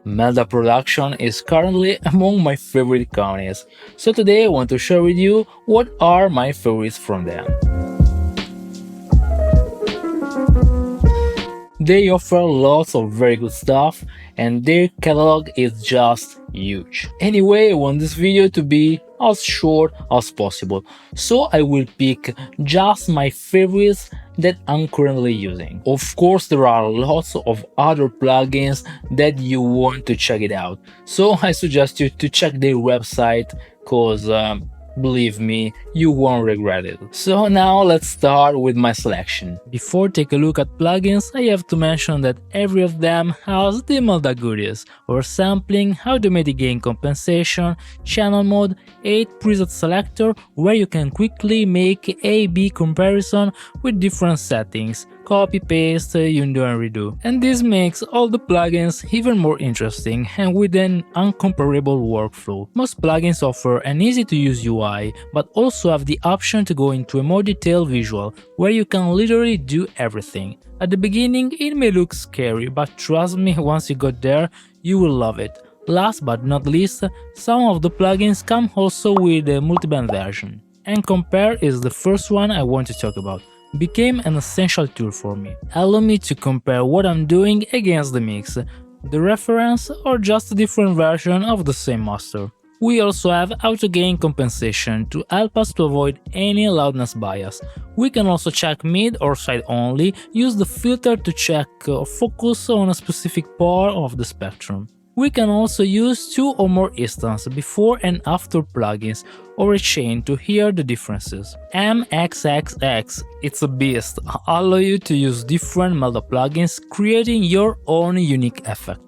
MELDA production is currently among my favorite companies, so today I want to share with you what are my favorites from them. They offer lots of very good stuff and their catalog is just huge. Anyway, I want this video to be as short as possible, so I will pick just my favorites that I'm currently using. Of course, there are lots of other plugins that you want to check it out, so I suggest you to check their website cause believe me, you won't regret it. So now let's start with my selection. Before take a look at plugins, I have to mention that every of them has the MELDA goodies, or sampling, automatic gain compensation, channel mode, 8 preset selector where you can quickly make A/B comparison with different settings, copy, paste, undo and redo. And this makes all the plugins even more interesting and with an uncomparable workflow. Most plugins offer an easy to use UI, but also have the option to go into a more detailed visual, where you can literally do everything. At the beginning it may look scary, but trust me, once you got there, you will love it. Last but not least, some of the plugins come also with a multiband version. And Compare is the first one I want to talk about. Became an essential tool for me. Allow me to compare what I'm doing against the mix, the reference, or just a different version of the same master. We also have auto gain compensation to help us to avoid any loudness bias. We can also check mid or side only, use the filter to check or focus on a specific part of the spectrum. We can also use 2 or more instances before and after plugins, or a chain to hear the differences. MXXX, it's a beast, allow you to use different MELDA plugins, creating your own unique effect.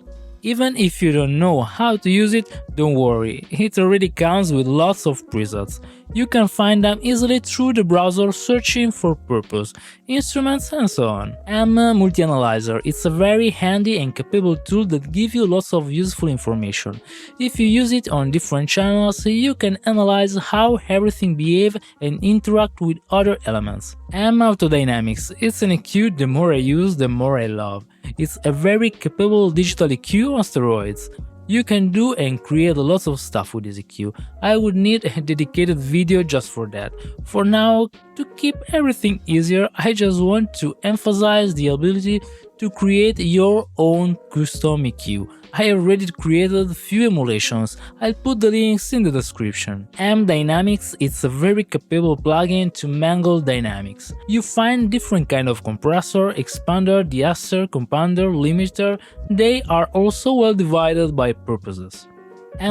Even if you don't know how to use it, don't worry, it already comes with lots of presets. You can find them easily through the browser searching for purpose, instruments and so on. Multi-Analyzer, it's a very handy and capable tool that gives you lots of useful information. If you use it on different channels, you can analyze how everything behaves and interact with other elements. Autodynamics, it's an EQ the more I use, the more I love. It's a very capable digital EQ on steroids. You can do and create lots of stuff with this EQ. I would need a dedicated video just for that. For now, to keep everything easier, I just want to emphasize the ability to create your own custom EQ. I already created a few emulations, I'll put the links in the description. Dynamics, it's a very capable plugin to mangle dynamics. You find different kind of compressor, expander, de-esser, compounder, limiter, they are also well divided by purposes.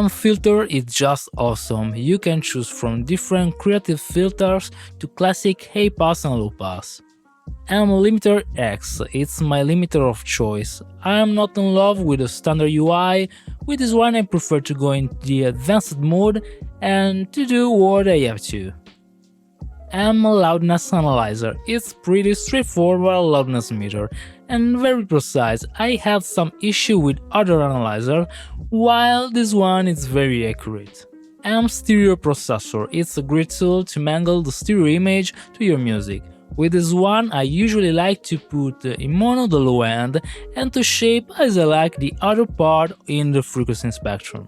Filter is just awesome, you can choose from different creative filters to classic high pass and low pass. Limiter X, it's my limiter of choice. I am not in love with the standard UI, with this one I prefer to go into the advanced mode and to do what I have to. Loudness Analyzer, it's pretty straightforward loudness meter and very precise. I had some issue with other analyzer, while this one is very accurate. Stereo Processor, it's a great tool to mangle the stereo image to your music. With this one I usually like to put in mono the low end and to shape as I like the other part in the frequency spectrum.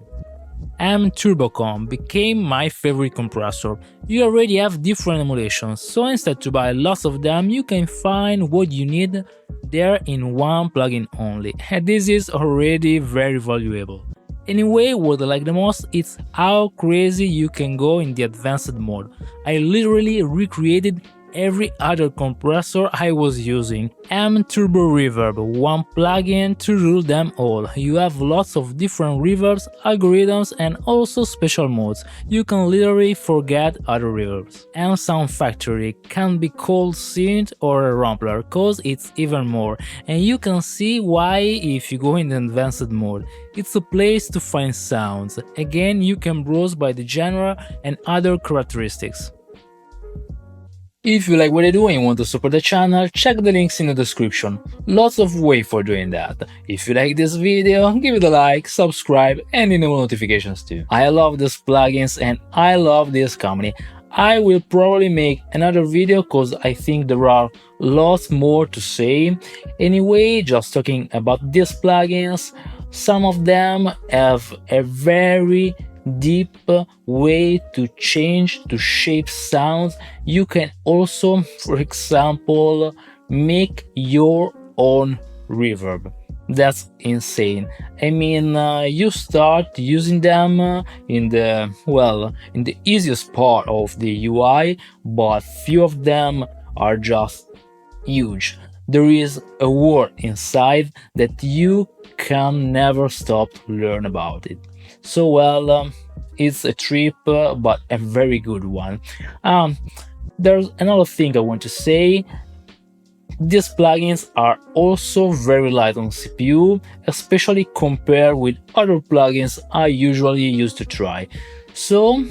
Turbocom became my favorite compressor. You already have different emulations, so instead to buy lots of them you can find what you need there in one plugin only, and this is already very valuable. Anyway, what I like the most is how crazy you can go in the advanced mode. I literally recreated every other compressor I was using. Turbo Reverb, one plugin to rule them all. You have lots of different reverbs, algorithms and also special modes. You can literally forget other reverbs. Sound Factory can be called synth or a rumpler, cause it's even more, and you can see why if you go in the advanced mode. It's a place to find sounds. Again, you can browse by the genre and other characteristics. If you like what I do and you want to support the channel, check the links in the description. Lots of ways for doing that. If you like this video, give it a like, subscribe and enable notifications too. I love these plugins and I love this company. I will probably make another video cause I think there are lots more to say. Anyway, just talking about these plugins, Some of them have a very deep way to change, to shape sounds. You can also, for example, make your own reverb. That's insane. I mean, you start using them in the easiest part of the UI, but few of them are just huge. There is a world inside that you can never stop learn about it. So it's a trip, but a very good one. Um, there's another thing I want to say. These plugins are also very light on CPU, especially compared with other plugins I usually used to try. So,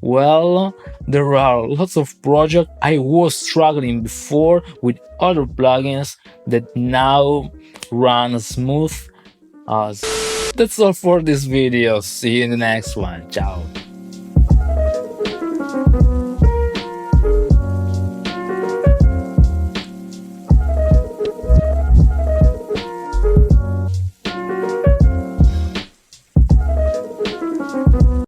there are lots of projects I was struggling before with other plugins that now run smooth as. That's all for this video. See you in the next one. Ciao.